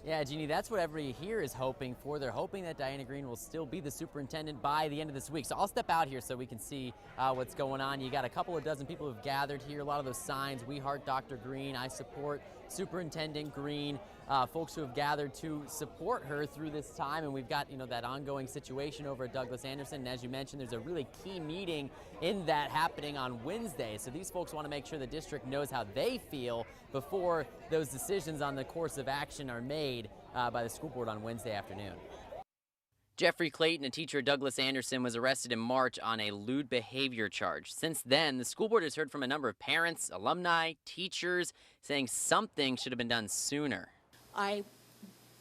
Yeah, Jeannie, that's what everybody here is hoping for. They're hoping that Diana Greene will still be the superintendent by the end of this week. So I'll step out here so we can see what's going on. You got a couple of dozen people who've gathered here. A lot of those signs, "We heart Dr. Greene," "I support Superintendent Greene," folks who have gathered to support her through this time. And we've got, that ongoing situation over at Douglas Anderson. And as you mentioned, there's a really key meeting in that happening on Wednesday. So these folks want to make sure the district knows how they feel before those decisions on the course of action are made by the school board on Wednesday afternoon. Jeffrey Clayton, a teacher at Douglas Anderson, was arrested in March on a lewd behavior charge. Since then, the school board has heard from a number of parents, alumni, teachers, saying something should have been done sooner. I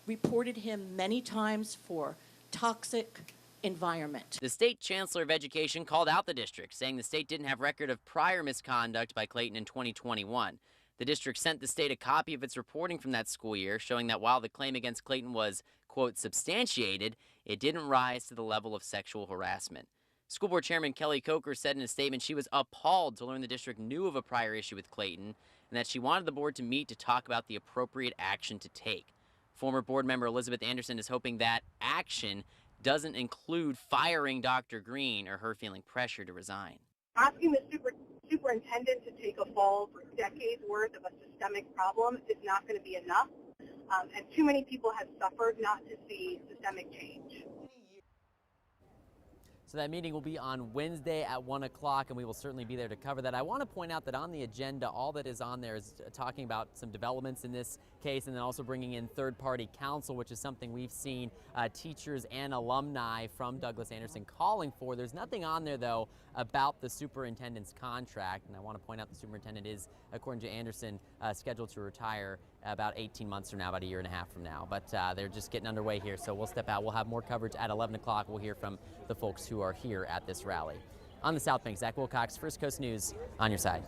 reported him many times for toxic environment. The state chancellor of education called out the district, saying the state didn't have record of prior misconduct by Clayton in 2021. The district sent the state a copy of its reporting from that school year, showing that while the claim against Clayton was, quote, substantiated, it didn't rise to the level of sexual harassment. School board chairman Kelly Coker said in a statement she was appalled to learn the district knew of a prior issue with Clayton and that she wanted the board to meet to talk about the appropriate action to take. Former board member Elizabeth Anderson is hoping that action doesn't include firing Dr. Greene or her feeling pressure to resign. Asking the superintendent to take a fall for decades worth of a systemic problem is not going to be enough, and too many people have suffered not to see systemic change. So that meeting will be on Wednesday at 1 o'clock, and we will certainly be there to cover that. I want to point out that on the agenda, all that is on there is talking about some developments in this case, and then also bringing in third-party counsel, which is something we've seen teachers and alumni from Douglas Anderson calling for. There's nothing on there, though, about the superintendent's contract, and I want to point out the superintendent is, according to Anderson, scheduled to retire about 18 months from now, about a year and a half from now. But they're just getting underway here, so we'll step out. We'll have more coverage at 11 o'clock. We'll hear from the folks who are here at this rally. On the South Bank, Zach Wilcox, First Coast News, on your side.